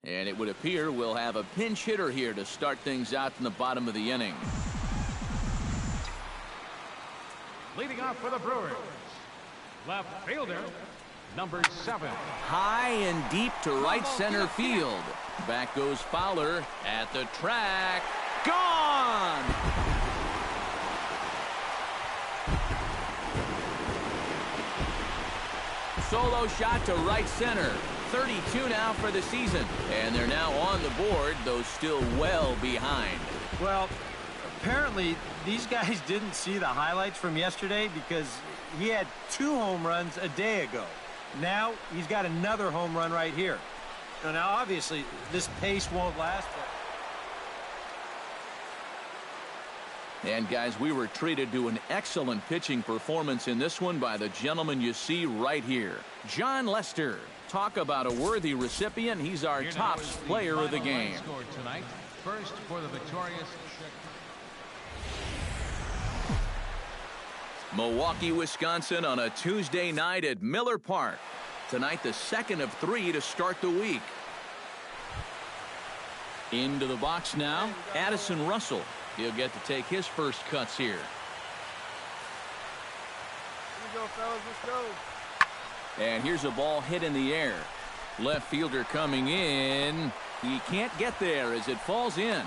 And it would appear we'll have a pinch hitter here to start things out in the bottom of the inning. Leading off for the Brewers, left fielder, number 7. High and deep to right center field. Back goes Fowler at the track. Gone! Solo shot to right center. 32 now for the season. And they're now on the board, though still well behind. Well, apparently these guys didn't see the highlights from yesterday because he had 2 home runs a day ago. Now he's got another home run right here. Now obviously this pace won't last. And guys, we were treated to an excellent pitching performance in this one by the gentleman you see right here, John Lester. Talk about a worthy recipient. He's our top player of the game. Tonight. First for the victorious Milwaukee, Wisconsin on a Tuesday night at Miller Park. Tonight, the second of 3 to start the week. Into the box now, Addison Russell. He'll get to take his first cuts here. Here we go, fellas. Let's go. And here's a ball hit in the air. Left fielder coming in. He can't get there as it falls in.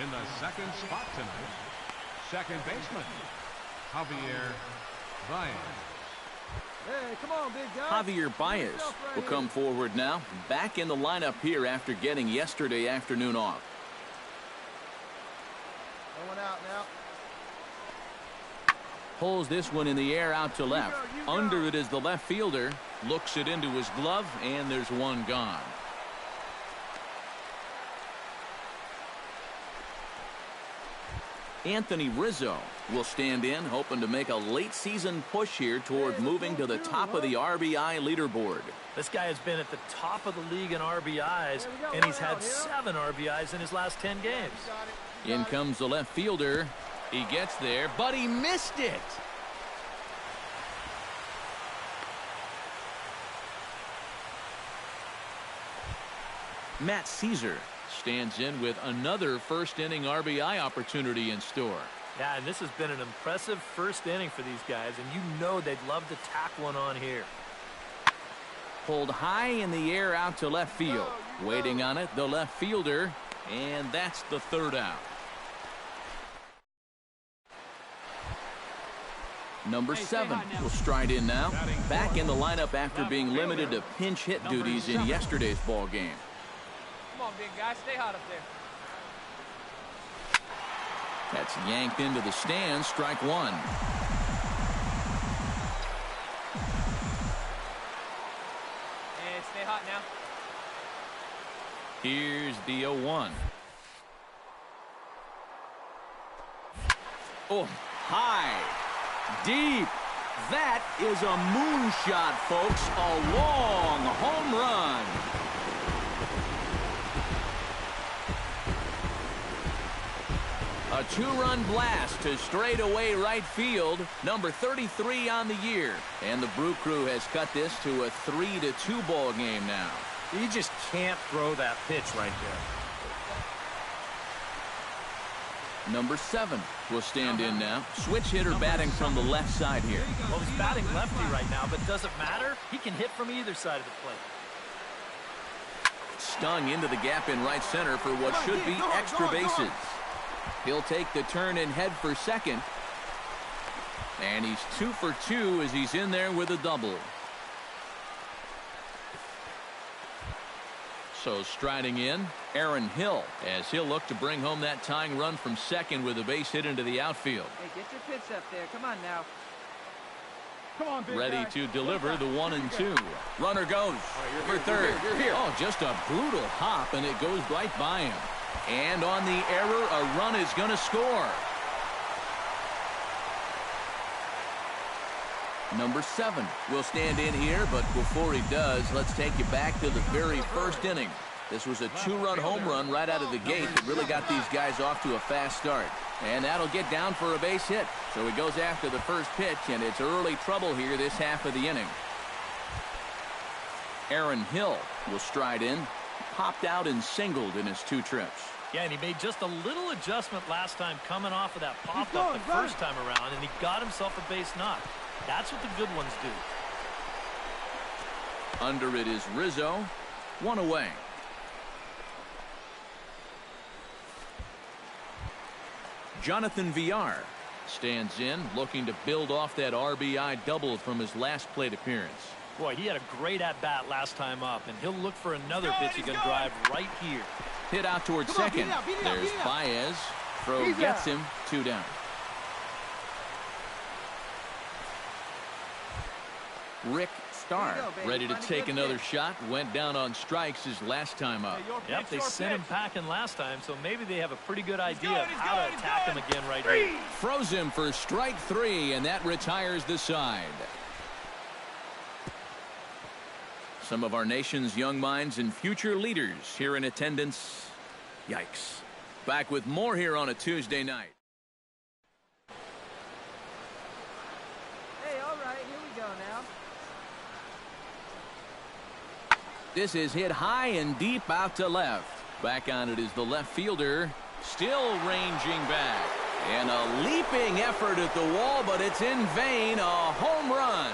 in the second spot tonight, second baseman, Javier Baez. Hey, come on, big guy. Javier Baez will come forward now, back in the lineup here after getting yesterday afternoon off. Going out now. Pulls this one in the air out to left. Under it is the left fielder. Looks it into his glove, and there's one gone. Anthony Rizzo will stand in, hoping to make a late-season push here toward moving to the top of the RBI leaderboard. This guy has been at the top of the league in RBIs, and he's had 7 RBIs in his last 10 games. In comes the left fielder. He gets there, but he missed it. Matt Caesar stands in with another first-inning RBI opportunity in store. Yeah, and this has been an impressive first inning for these guys, and you know they'd love to tack one on here. Pulled high in the air out to left field. Waiting on it, the left fielder, and that's the third out. Number 7 will stride in now. Back in the lineup after being limited to pinch hit duties in yesterday's ball game. Come on, big guy. Stay hot up there. That's yanked into the stands. Strike one. And stay hot now. Here's the 0-1. Oh, high. Deep. That is a moonshot, folks. A long home run. A 2-run blast to straightaway right field. Number 33 on the year. And the Brew Crew has cut this to a 3-2 ball game now. You just can't throw that pitch right there. Number 7 will stand in now. Switch hitter batting from the left side here. Well, he's batting lefty right now, but does it matter? He can hit from either side of the plate. Stung into the gap in right center for what should be extra bases. He'll take the turn and head for second. And he's 2 for 2 as he's in there with a double. So striding in, Aaron Hill, as he'll look to bring home that tying run from second with a base hit into the outfield. Hey, get your pitch up there. Come on now. Come on, big Ready guy. to deliver the 1-2. Runner goes for third. You're here. Oh, just a brutal hop, and it goes right by him. And on the error, a run is going to score. Number 7 will stand in here, but before he does, let's take you back to the very first inning. This was a 2-run home run right out of the gate that really got these guys off to a fast start. And that'll get down for a base hit. So he goes after the first pitch, and it's early trouble here this half of the inning. Aaron Hill will stride in. Popped out and singled in his 2 trips. Yeah, and he made just a little adjustment last time coming off of that pop-up the first time around, and he got himself a base knock. That's what the good ones do. Under it is Rizzo. 1 away. Jonathan Villar stands in, looking to build off that RBI double from his last plate appearance. Boy, he had a great at-bat last time up, and he'll look for another pitch he can drive right here. Hit out towards second. There's Baez. Throw gets him. 2 down. Rick Starr ready to take another shot. Went down on strikes his last time up. Yep, they sent him packing last time, so maybe they have a pretty good idea of how to attack him again right here. Throws him for strike 3, and that retires the side. Some of our nation's young minds and future leaders here in attendance. Yikes. Back with more here on a Tuesday night. Hey, all right, here we go now. This is hit high and deep out to left. Back on it is the left fielder. Still ranging back. And a leaping effort at the wall, but it's in vain. A home run.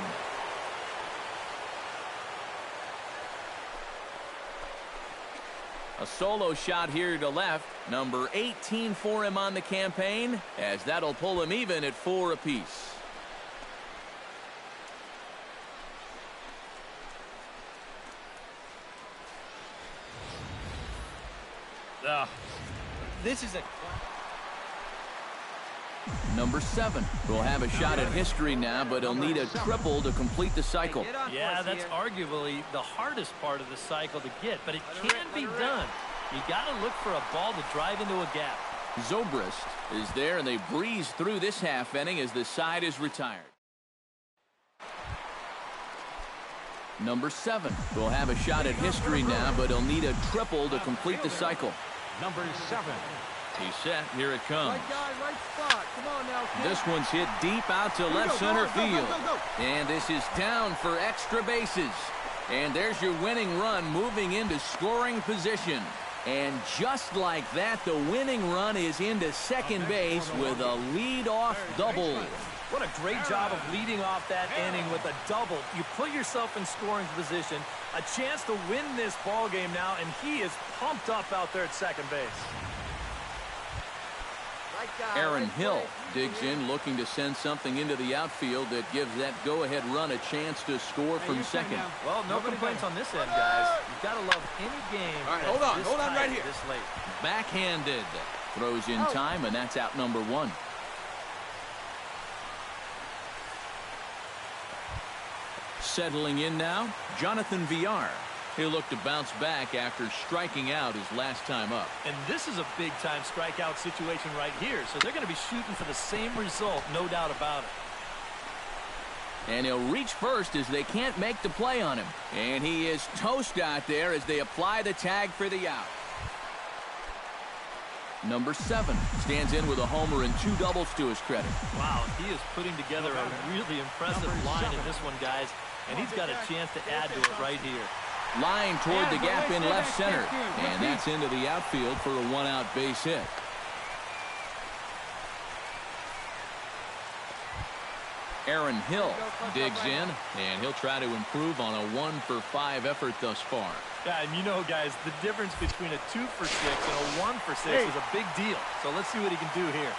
A solo shot here to left. Number 18 for him on the campaign, as that'll pull him even at 4 apiece. This is a... Number 7 will have a shot at history now, but he'll need a triple to complete the cycle. Yeah, that's arguably the hardest part of the cycle to get, but it can be done. You got to look for a ball to drive into a gap. Zobrist is there, and they breeze through this half inning as the side is retired. Number 7 will have a shot at history now, but he'll need a triple to complete the cycle. Number 7. He's set. Here it comes. Right guy, right spot. Come on now, kid. This one's hit deep out to left center field. And this is down for extra bases. And there's your winning run moving into scoring position. And just like that, the winning run is into second base with a lead-off double. What a great job of leading off that inning with a double. You put yourself in scoring position, a chance to win this ball game now, and he is pumped up out there at second base. Aaron Hill digs in, looking to send something into the outfield that gives that go-ahead run a chance to score from second. Well, no complaints on this end, guys. You've got to love any game. All right, hold on right here. This late. Backhanded. Throws in time, and that's out number 1. Settling in now, Jonathan Villar. He'll look to bounce back after striking out his last time up. And this is a big-time strikeout situation right here, so they're going to be shooting for the same result, no doubt about it. And he'll reach first as they can't make the play on him. And he is toast out there as they apply the tag for the out. Number 7 stands in with a homer and 2 doubles to his credit. Wow, he is putting together a really impressive line in this one, guys. And he's got a chance to add to it right here. Line toward the gap in left center. And that's into the outfield for a 1-out base hit. Aaron Hill digs in, and he'll try to improve on a 1-for-5 effort thus far. Yeah, and you know, guys, the difference between a 2-for-6 and a 1-for-6 is a big deal. So let's see what he can do here.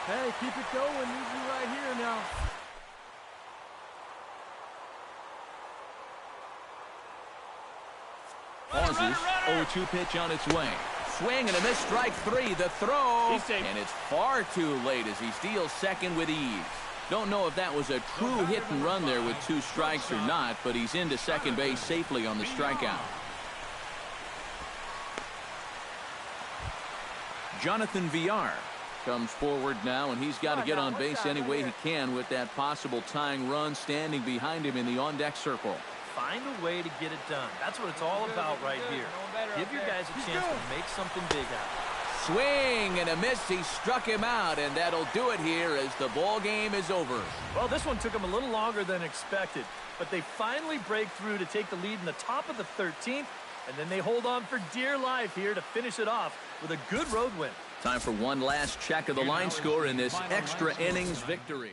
Hey, keep it going. Easy right here now. Pauses. 0-2 pitch on its way. Swing and a miss, strike 3. The throw. And it's far too late as he steals second with ease. Don't know if that was a true hit and run there with 2 strikes or not, but he's into second base safely on the strikeout. Jonathan Villar comes forward now, and he's got to get on base any way he can with that possible tying run standing behind him in the on-deck circle. Find a way to get it done. That's what it's all about right here. Give your guys a chance to make something big out of it. swing and a miss. He struck him out, and that'll do it here as the ball game is over. Well, this one took them a little longer than expected, but they finally break through to take the lead in the top of the 13th, and then they hold on for dear life here to finish it off with a good road win. Time for one last check of the line score in this extra innings victory.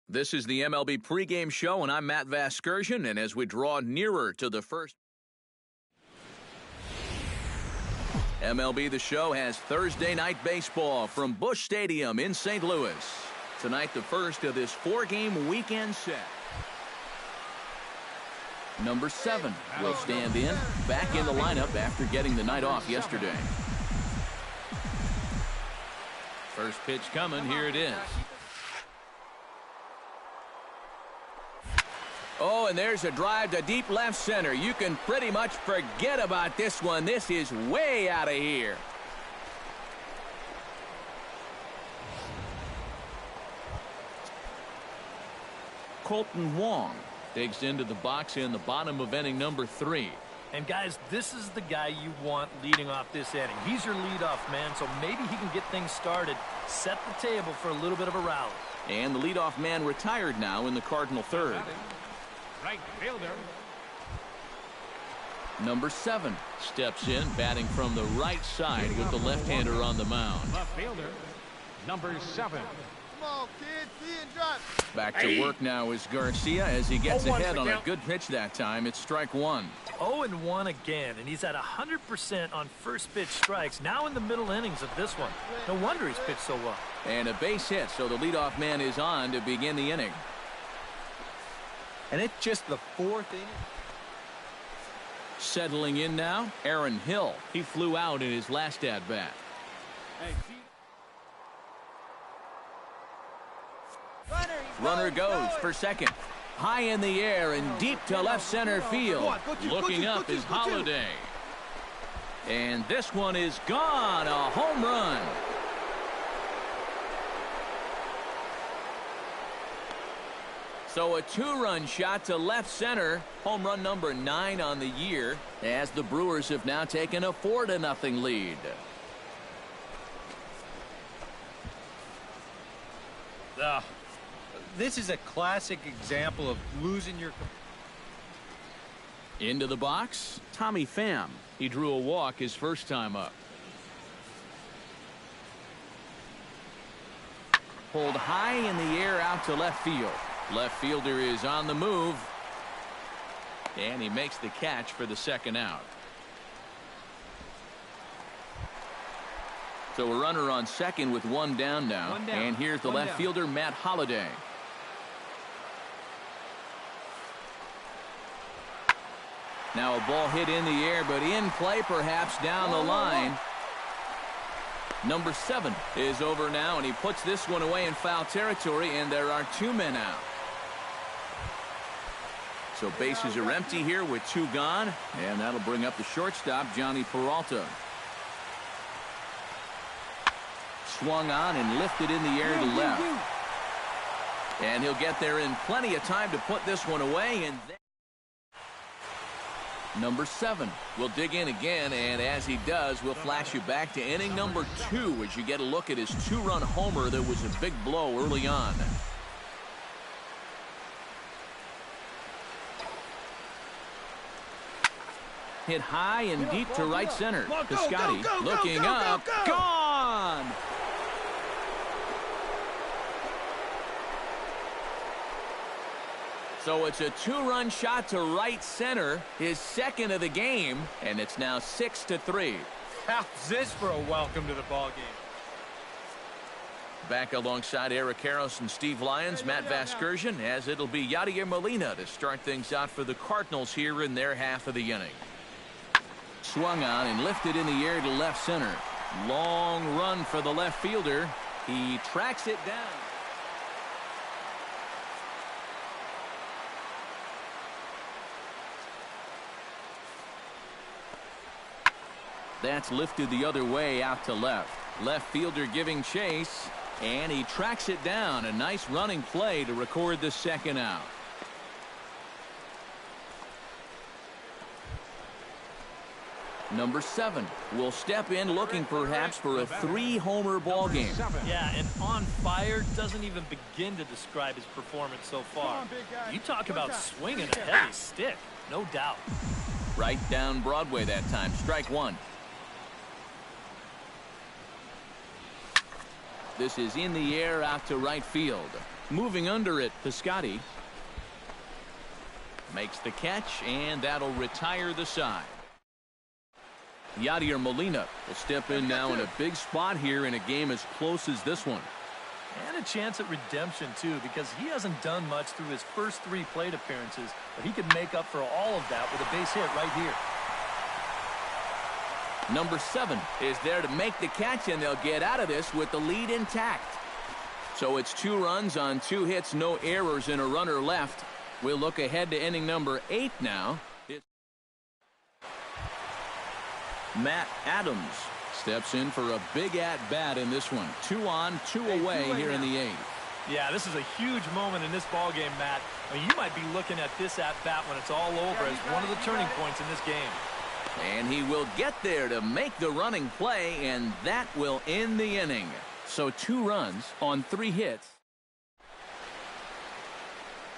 This is the MLB pregame show, and I'm Matt Vasgersian, and as we draw nearer to the first MLB The Show has Thursday night baseball from Busch Stadium in St. Louis. Tonight, the first of this 4-game weekend set. Number 7 will stand in, back in the lineup after getting the night off yesterday. First pitch coming, here it is. Oh, and there's a drive to deep left center. You can pretty much forget about this one. This is way out of here. Colton Wong digs into the box in the bottom of inning number 3. And guys, this is the guy you want leading off this inning. He's your leadoff man, so maybe he can get things started, set the table for a little bit of a rally. And the leadoff man retired now in the Cardinal third. Right fielder. Number 7 steps in, batting from the right side with the left-hander on the mound. Left fielder. Number 7. Come on, kid. See and drop. Back to work now is Garcia as he gets ahead on a good pitch that time. It's strike 1. 0-1 again, and he's at 100% on first pitch strikes, now in the middle innings of this one. No wonder he's pitched so well. And a base hit, so the leadoff man is on to begin the inning. And it's just the 4th inning. Settling in now, Aaron Hill. He flew out in his last at-bat. Runner goes for second. High in the air and deep to left center field. Looking up is Holiday. And this one is gone. A home run. So a 2-run shot to left center. Home run number 9 on the year, as the Brewers have now taken a 4-0 lead. This is a classic example of losing your... Into the box, Tommy Pham. He drew a walk his first time up. Pulled high in the air out to left field. Left fielder is on the move. And he makes the catch for the second out. So a runner on second with one down now. And here's the left fielder, Matt Holliday. Now a ball hit in the air, but in play perhaps down the line. Number 7 is over now, and he puts this one away in foul territory, and there are 2 men out. So bases are empty here with 2 gone, and that'll bring up the shortstop, Johnny Peralta. Swung on and lifted in the air to left. And he'll get there in plenty of time to put this one away, and then number 7 will dig in again, and as he does, we'll flash you back to inning number 2 as you get a look at his 2-run homer that was a big blow early on. Hit high and deep to right center. Piscotty looking up. Gone! So it's a two-run shot to right center, his second of the game, and it's now 6-3. How's this for a welcome to the ball game? Back alongside Eric Harris and Steve Lyons, Matt Vasgersian, as it'll be Yadier Molina to start things out for the Cardinals here in their half of the inning. Swung on and lifted in the air to left center. Long run for the left fielder. He tracks it down. That's lifted the other way out to left. Left fielder giving chase, and he tracks it down. A nice running play to record the second out. Number 7 will step in looking perhaps for a 3-homer ball game. Yeah, and on fire doesn't even begin to describe his performance so far. You talk about swinging a heavy stick, no doubt. Right down Broadway that time. Strike one. This is in the air out to right field. Moving under it, Piscotty makes the catch, and that'll retire the side. Yadier Molina will step in now in a big spot here in a game as close as this one. And a chance at redemption, too, because he hasn't done much through his first 3 plate appearances, but he could make up for all of that with a base hit right here. Number 7 is there to make the catch, and they'll get out of this with the lead intact. So it's 2 runs on 2 hits, no errors, and a runner left. We'll look ahead to inning number 8 now. Matt Adams steps in for a big at-bat in this one. 2 on, 2 away here in the 8th. Yeah, this is a huge moment in this ball game, Matt. I mean, you might be looking at this at-bat when it's all over as one of the turning points in this game. And he will get there to make the running play, and that will end the inning. So 2 runs on 3 hits.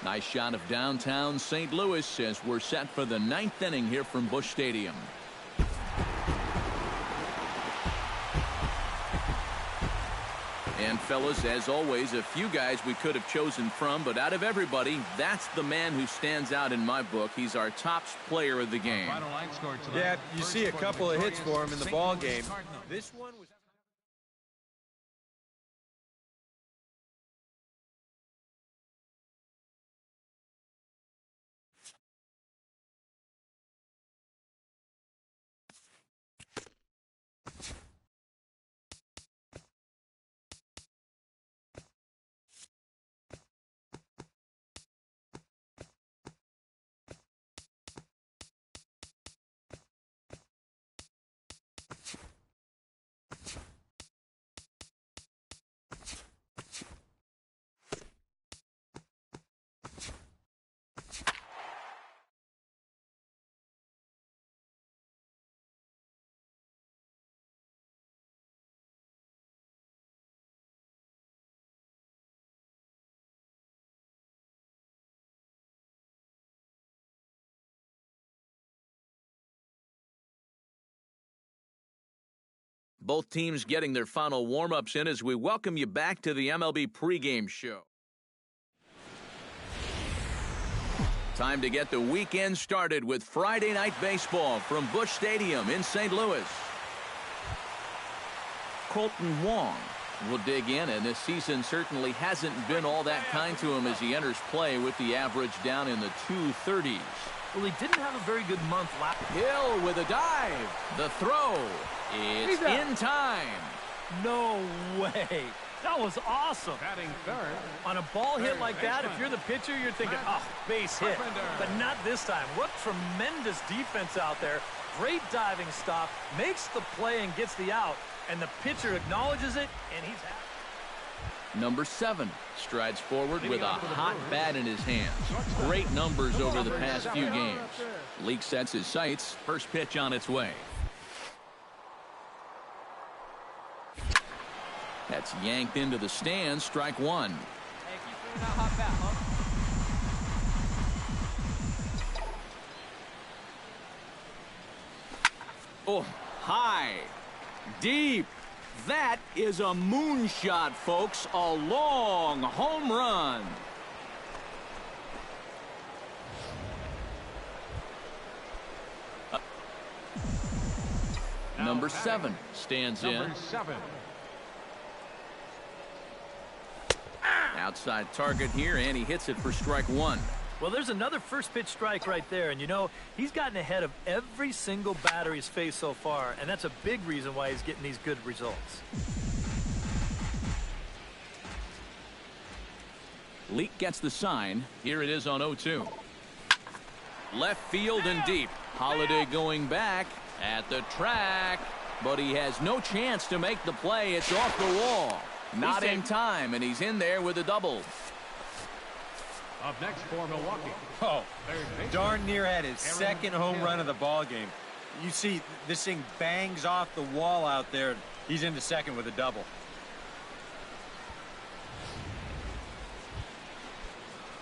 Nice shot of downtown St. Louis as we're set for the 9th inning here from Busch Stadium. And fellas, as always, a few guys we could have chosen from, but out of everybody, that's the man who stands out in my book. He's our top player of the game. Yeah, you see a couple of hits for him in the ball game. This one was... Both teams getting their final warm-ups in as we welcome you back to the MLB pregame show. Time to get the weekend started with Friday Night Baseball from Busch Stadium in St. Louis. Colton Wong will dig in, and this season certainly hasn't been all that kind to him as he enters play with the average down in the 230s. Well, he didn't have a very good month last. Hill with a dive. The throw. It's in time. No way. That was awesome. Batting third. On a ball hit like that, if you're the pitcher, you're thinking, oh, base hit. But not this time. What tremendous defense out there. Great diving stop. Makes the play and gets the out. And the pitcher acknowledges it, and he's happy. Number 7 strides forward with a hot bat in his hands. Great numbers over the past few games. Leake sets his sights. First pitch on its way. That's yanked into the stands. Strike one. Hey, keep throwing that hot bat, huh? Oh, high. Deep. That is a moonshot, folks. A long home run. Number 7 stands in. Number 7. Outside target here, and he hits it for strike 1. Well, there's another first pitch strike right there, and you know, he's gotten ahead of every single batter he's faced so far, and that's a big reason why he's getting these good results. Leake gets the sign. Here it is on 0-2. Left field and deep. Holiday going back at the track, but he has no chance to make the play. It's off the wall. Not in time, and he's in there with a double. Up next for Milwaukee. Oh, Third baseman, darn near had his Aaron second home Hill. run of the ball game. You see, this thing bangs off the wall out there. He's into second with a double.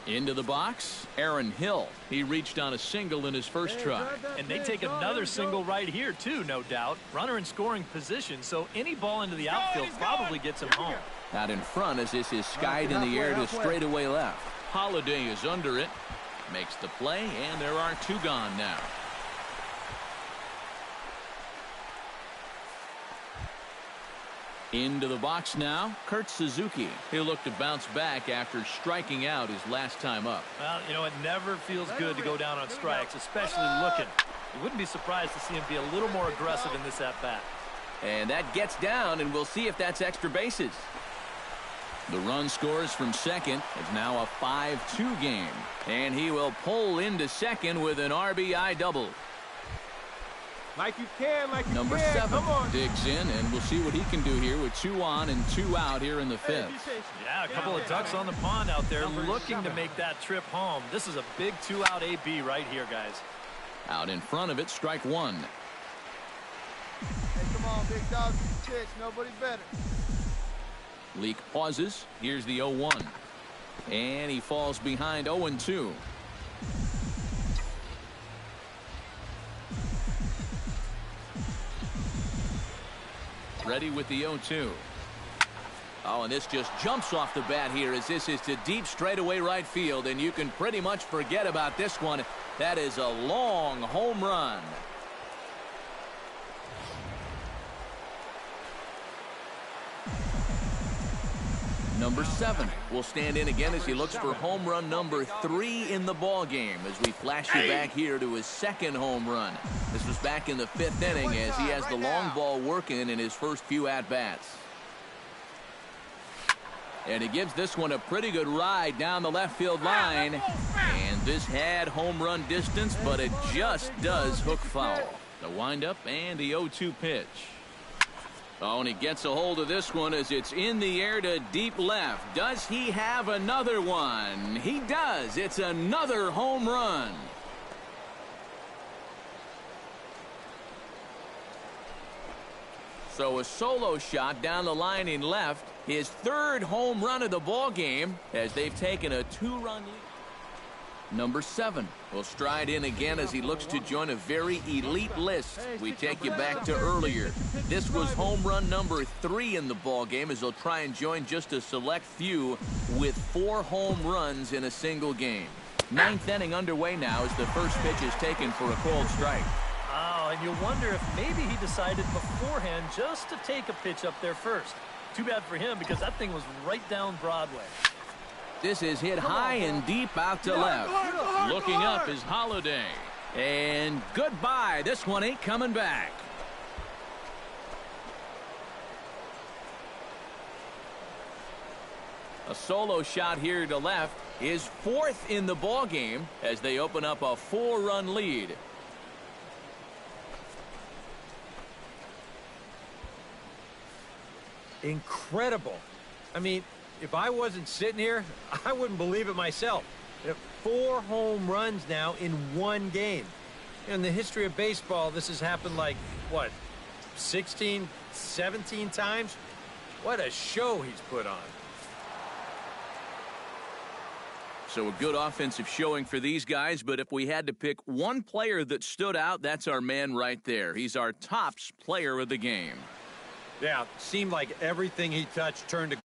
Into the box, Aaron Hill. He reached on a single in his first try. And they take another single right here, too, no doubt. Runner in scoring position, so any ball into the outfield probably gets him home. Out in front as this is skied in the air to straightaway left. Holiday is under it. Makes the play, and there are 2 gone now. Into the box now, Kurt Suzuki. He'll look to bounce back after striking out his last time up. Well, you know, it never feels good to go down on strikes, especially looking. You wouldn't be surprised to see him be a little more aggressive in this at-bat. And that gets down, and we'll see if that's extra bases. The run scores from second. It's now a 5-2 game. And he will pull into second with an RBI double. Like you can, like you Number can. 7 Come on. digs in, and we'll see what he can do here with 2 on and 2 out here in the 5th. Yeah, a couple of ducks on the pond out there looking to make that trip home. This is a big 2-out AB right here, guys. Out in front of it, strike 1. Hey, come on, big dog. Pitch. Nobody better. Leake pauses. Here's the 0-1. And he falls behind 0-2. Ready with the 0-2. Oh, and this just jumps off the bat here as this is to deep straightaway right field, and you can pretty much forget about this one. That is a long home run. Number 7 will stand in again as he looks for home run number 3 in the ball game as we flash you back here to his second home run. This was back in the 5th inning as he has the long ball working in his first few at-bats. And he gives this one a pretty good ride down the left field line. And this had home run distance, but it just does hook foul. The windup and the 0-2 pitch. Oh, and he gets a hold of this one as it's in the air to deep left. Does he have another one? He does. It's another home run. So a solo shot down the line in left. His 3rd home run of the ball game as they've taken a 2-run lead. Number 7 will stride in again as he looks to join a very elite list. We take you back to earlier. This was home run number 3 in the ball game as he'll try and join just a select few with 4 home runs in a single game. 9th inning underway now as the first pitch is taken for a called strike. Oh, and you wonder if maybe he decided beforehand just to take a pitch up there first. Too bad for him because that thing was right down Broadway. This is hit high and deep out to left. Looking up is Holiday. And goodbye. This one ain't coming back. A solo shot here to left is 4th in the ball game as they open up a 4-run lead. Incredible. I mean, if I wasn't sitting here, I wouldn't believe it myself. 4 home runs now in 1 game. In the history of baseball, this has happened like, what, 16, 17 times? What a show he's put on. So a good offensive showing for these guys, but if we had to pick one player that stood out, that's our man right there. He's our tops player of the game. Yeah, seemed like everything he touched turned to